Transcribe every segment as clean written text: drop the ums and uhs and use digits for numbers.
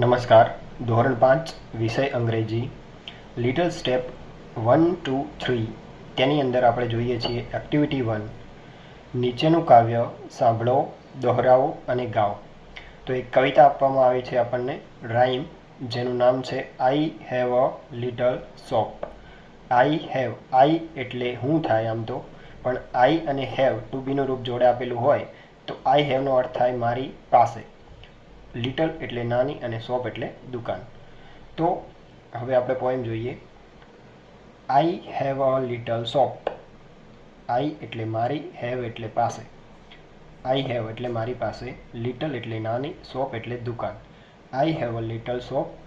નમસ્કાર. ધોરણ 5 વિષય અંગ્રેજી લિટલ સ્ટેપ 1, 2, 3 તેની અંદર આપણે જોઈએ છીએ એક્ટિવિટી 1. નીચેનું કાવ્ય સાંભળો, દોહરાવો અને ગાઓ. તો એક કવિતા આપવામાં આવી છે આપણને રાઇમ, જેનું નામ છે I have a little shop. I એટલે હું થાય આમ તો, પણ આઈ અને હેવ ટુ બીનું રૂપ જોડે આપેલું હોય તો આઈ હેવનો અર્થ થાય મારી પાસે. લિટલ એટલે નાની અને શોપ એટલે દુકાન. તો હવે આપણે પોઈમ જોઈએ. I have a little shop. I એટલે મારી, હેવ એટલે પાસે. આઈ હેવ એટલે મારી પાસે, લિટલ એટલે નાની, શોપ એટલે દુકાન. આઈ have a little shop.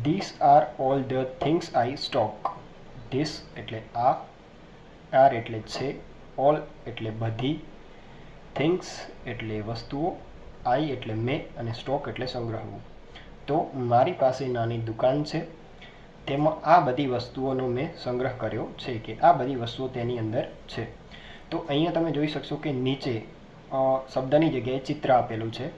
This are all the things I stock. This એટલે આ, આર એટલે છે, ઓલ એટલે બધી, થિંગ્સ એટલે વસ્તુઓ, આઈ એટલે મેં અને સ્ટોક એટલે સંગ્રહવું. તો મારી પાસે નાની દુકાન છે, તેમાં આ બધી વસ્તુઓનો મેં સંગ્રહ કર્યો છે, કે આ બધી વસ્તુઓ તેની અંદર છે. તો અહીંયા તમે જોઈ શકશો કે નીચે શબ્દની જગ્યાએ ચિત્ર આપેલું છે,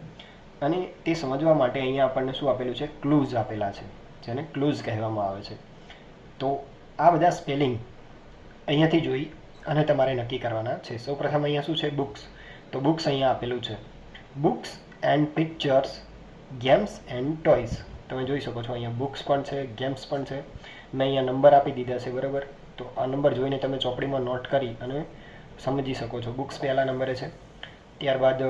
અને તે સમજવા માટે અહીંયા આપણને શું આપેલું છે, ક્લૂઝ આપેલા છે, જેને ક્લૂઝ કહેવામાં આવે છે. તો આ બધા સ્પેલિંગ અહીંયાથી જોઈ અને તમારે નક્કી કરવાના છે. સૌપ્રથમ અહીંયા શું છે, બુક્સ. તો બુક્સ અહીંયા આપેલું છે. Books and pictures, games and toys. તમે જોઈ શકો છો અહીંયા બુક્સ પણ છે, ગેમ્સ પણ છે. મેં અહીંયા નંબર આપી દીધા છે, બરાબર. તો આ નંબર જોઈને તમે ચોપડીમાં નોટ કરી અને સમજી શકો છો. બુક્સ પહેલા નંબરે છે, ત્યારબાદ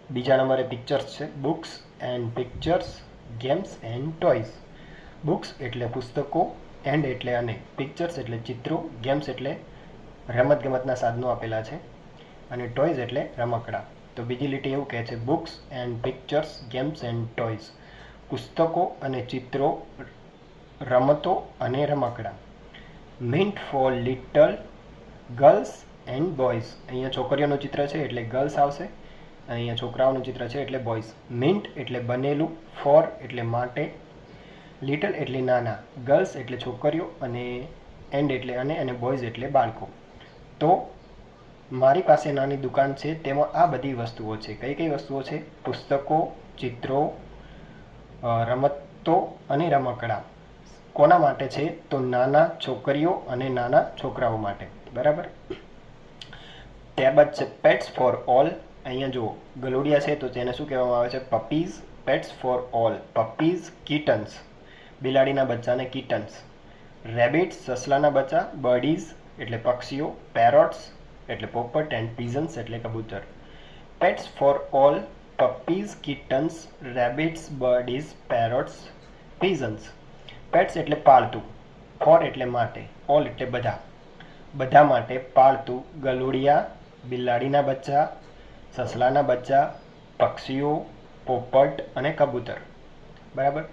બીજા નંબરે પિક્ચર્સ છે. Books and pictures, games and toys. Books એટલે પુસ્તકો, એન્ડ એટલે અને, પિક્ચર્સ એટલે ચિત્રો, ગેમ્સ એટલે રમતગમતના સાધનો આપેલા છે, અને ટોયઝ એટલે રમકડા. તો બીજી લીટી એવું કહે છે, books and pictures, games and toys. પુસ્તકો અને ચિત્રો, રમતો અને રમકડા. Meant for little girls and boys. અહીંયા છોકરીઓનું ચિત્ર છે એટલે ગર્લ્સ આવશે, અને અહીંયા છોકરાઓનું ચિત્ર છે એટલે બોયઝ. મિન્ટ એટલે બનેલું, ફોર એટલે માટે, લિટલ એટલે નાના, ગર્લ્સ એટલે છોકરીઓ, અને એન્ડ એટલે અને બોયઝ એટલે બાળકો. તો મારી પાસે નાની દુકાન છે, તેમાં આ બધી વસ્તુઓ છે. કઈ કઈ વસ્તુઓ છે? પુસ્તકો, ચિત્રો, રમતો અને રમકડા. કોના માટે છે? તો નાના છોકરીઓ અને નાના છોકરાઓ માટે, બરાબર. ત્યારબાદ છે પેટ્સ ફોર ઓલ. અહીંયા જુઓ, ગલુડિયા છે તો તેને શું કહેવામાં આવે છે? પપીઝ. પેટ્સ ફોર ઓલ, પપીઝ, કિટન્સ, બિલાડીના બચ્ચાને કિટન્સ. રેબિટ્સ, સસલાના બચ્ચા, બર્ડીઝ એટલે પક્ષીઓ, પેરોટ્સ એટલે પોપટ, એન્ડ પીઝન્સ એટલે કબૂતર. Pets for all, puppies, kittens, rabbits, birdies, parrots, pigeons. Pets એટલે પાળતું, ફોર એટલે માટે, ઓલ એટલે બધા, બધા માટે પાળતું, ગલુડિયા, બિલાડીના બચ્ચા, સસલાના બચ્ચા, પક્ષીઓ, પોપટ અને કબૂતર, બરાબર.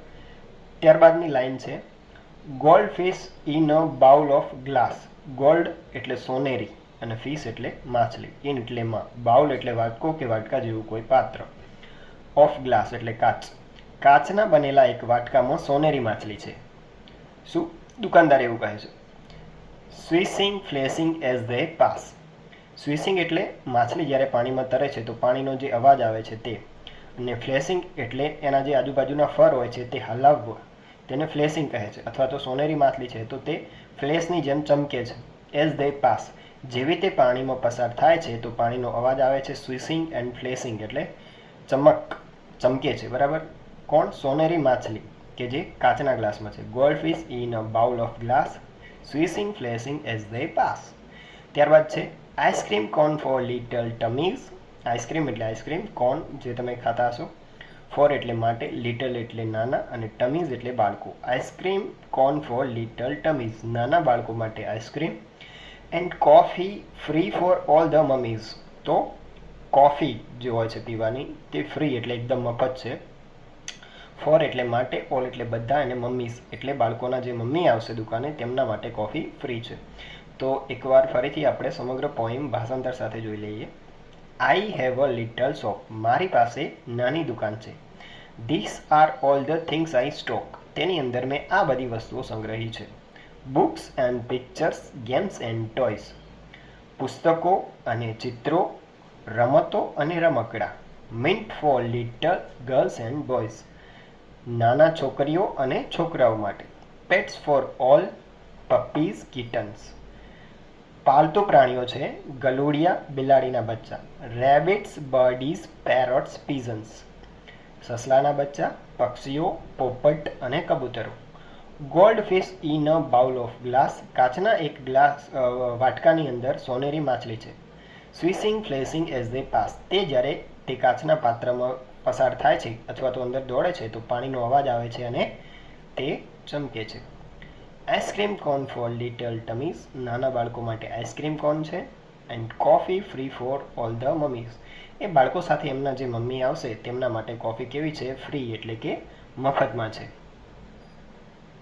ત્યારબાદની લાઈન છે, goldfish in a bowl of glass. Gold એટલે સોનેરી, અને ફિશ એટલે માછલી, ઇન એટલે માં, બાઉલ એટલે વાટકો કે વાટકા જેવું કોઈ પાત્ર, ઓફ ગ્લાસ એટલે કાચ. કાચના બનેલા એક વાટકામાં સોનેરી માછલી છે. શું દુકાનદાર એવું કહે છે? સ્વિશિંગ ફ્લેશિંગ એઝ ધે પાસ. સ્વિશિંગ એટલે માછલી જ્યારે પાણીમાં તરે છે તો પાણીનો જે અવાજ આવે છે તે, અને ફ્લેશિંગ એટલે એના જે આજુબાજુના ફર હોય છે તે હલાવવા, તેને ફ્લેશિંગ કહે છે. અથવા તો સોનેરી માછલી છે તો તે ફ્લેશની જેમ ચમકે છે. એઝ ધે પાસ, જેવી તે પાણીમાં પસાર થાય છે તો પાણીનો અવાજ આવે છે. સ્વિશિંગ એન્ડ ફ્લેશિંગ એટલે ચમકે છે, બરાબર. કોણ? સોનેરી માછલી કે જે કાચના ગ્લાસમાં છે. Goldfish in a bowl of glass, swishing flashing as they pass. ત્યારબાદ છે ice cream cone for little tummies. Ice cream એટલે આઈસ્ક્રીમ, કોન જે તમે ખાતા હશો, ફોર એટલે માટે, લિટલ એટલે નાના, અને ટમીઝ એટલે બાળકો. Ice cream cone for little tummies, નાના બાળકો માટે ice cream. And coffee free for all the mummies. તો કોફી જે હોય છે પીવાની તે ફ્રી એટલે એકદમ મફત છે. ફોર એટલે માટે, ઓલ એટલે બધા, અને મમ્મીઝ એટલે બાળકોના જે મમ્મી આવશે દુકાને તેમના માટે કોફી ફ્રી છે. તો એકવાર ફરીથી આપણે સમગ્ર પોઈમ ભાષાંતર સાથે જોઈ લઈએ. I have a little shop. મારી પાસે નાની દુકાન છે. This are all the things I stock. તેની અંદર મેં આ બધી વસ્તુઓ સંગ્રહી છે. Books and pictures, games and toys. પુસ્તકો અને ચિત્રો, રમતો અને રમકડા. Meant for little girls and boys, નાના છોકરીઓ અને છોકરાઓ માટે. Pets for all, puppies, kittens, પાલતુ પ્રાણીઓ છે ગલુડિયા, બિલાડીના બચ્ચા. રેબિટ્સ, બર્ડીઝ, પેરોટ્સ, પીઝન્સ, સસલાના બચ્ચા, પક્ષીઓ, પોપટ અને કબૂતરો. Goldfish in a bowl of glass, કાચના એક ગ્લાસ વાટકાની અંદર સોનેરી માછલી છે. Swishing flashing as they pass, તે જ્યારે તે કાચના પાત્રમાં પસાર થાય છે અથવા તો અંદર દોડે છે તો પાણીનો અવાજ આવે છે અને તે ચમકે છે. Ice cream cone for little tummies, નાના બાળકો માટે આઈસ્ક્રીમ કોન છે. And coffee free for all the mummies, એ બાળકો સાથે એમના જે મમ્મી આવશે તેમના માટે કોફી કેવી છે? ફ્રી, એટલે કે મફતમાં છે.